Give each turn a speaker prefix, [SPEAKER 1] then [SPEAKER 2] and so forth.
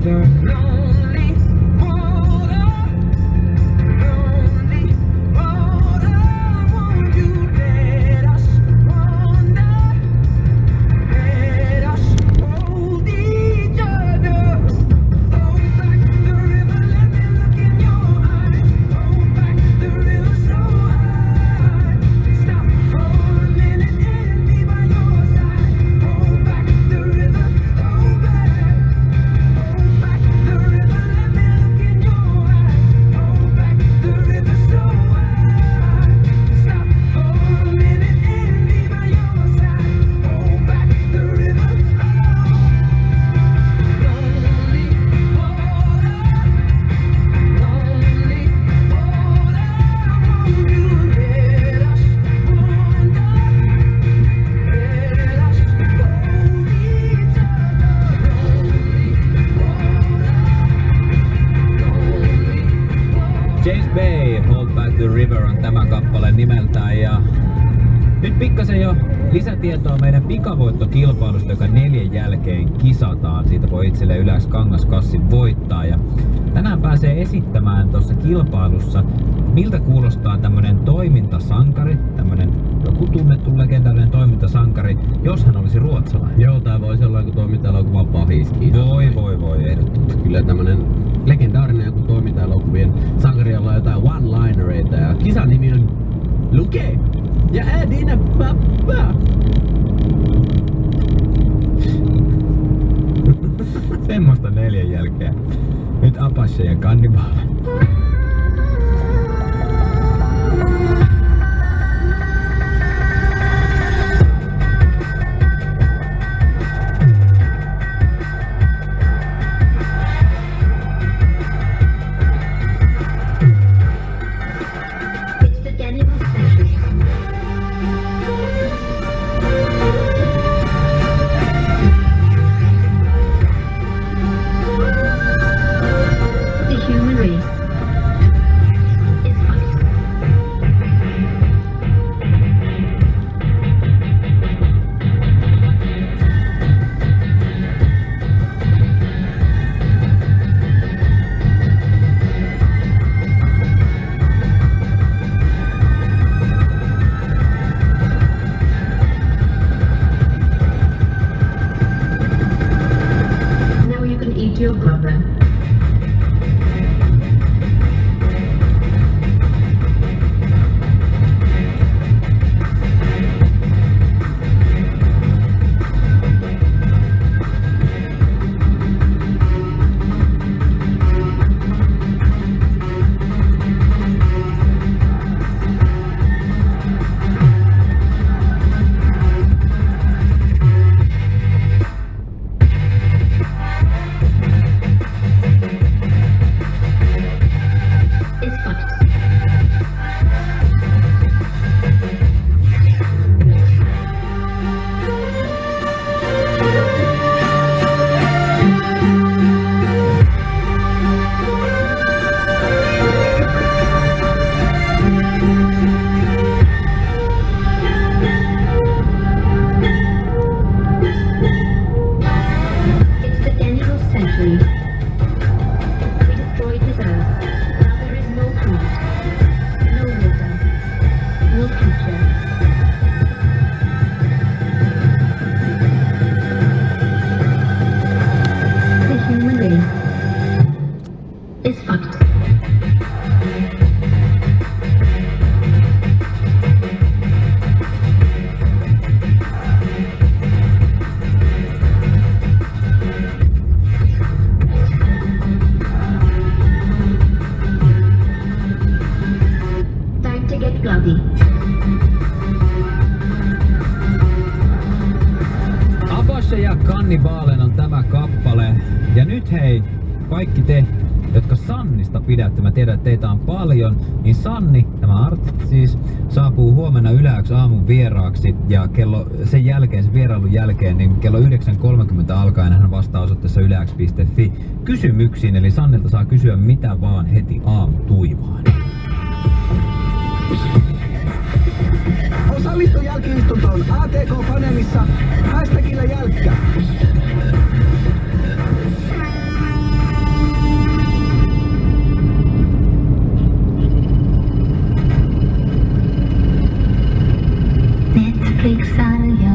[SPEAKER 1] other. Lonely water, won't you let us wander? Let us hold each other. Hold back the river, let me look in your eyes. Hold back the river so high. Stop for a minute and be by your side. Hold back the river, hold back. Hold back the river, let me look in your eyes. Hold back the river so high. Stop for a minute and be by your side. Hold back the river, lonely water, won't you let us wander? Let us hold each other.
[SPEAKER 2] James Bay, Hold Back the River on tämä kappale nimeltään, ja nyt pikkasen jo lisätietoa meidän pikavoittokilpailusta, joka 4 jälkeen kisataan. Siitä voi itselleen Yläks kangaskassin voittaa, ja tänään pääsee esittämään tuossa kilpailussa, miltä kuulostaa tämmönen toimintasankari, tämmönen joku tunnettu legendaarinen toimintasankari, jos hän olisi ruotsalainen.
[SPEAKER 3] Joo, tää voisi olla joku toiminta-elokuvan pahiskin.
[SPEAKER 2] Voi, ehdottomasti.
[SPEAKER 3] Kyllä tämmönen legendaarinen joku toiminta-elokuvien sankari, jolla on jotain one-linereita, ja kisan nimi on Luke ja Ädinä pappa.
[SPEAKER 2] Semmoista 4 jälkeen. Nyt Apache ja Cannibal.
[SPEAKER 4] Your brother.
[SPEAKER 2] Apache ja Cannibalen on tämä kappale. Ja nyt hei, kaikki te, jotka Sannista pidätte, mä tiedän, että teitä on paljon, niin Sanni, tämä artisti siis, saapuu huomenna Yläks aamun vieraaksi, ja sen jälkeen, sen vierailun jälkeen, niin kello 9.30 alkaen hän vastaa osoitteessa yläks.fi kysymyksiin, eli Sannilta saa kysyä mitä vaan heti aamutuivaan.
[SPEAKER 5] Osallistu jälki-istuntoon ATK-paneelissa #jälkkä.
[SPEAKER 4] Lakeside, yeah.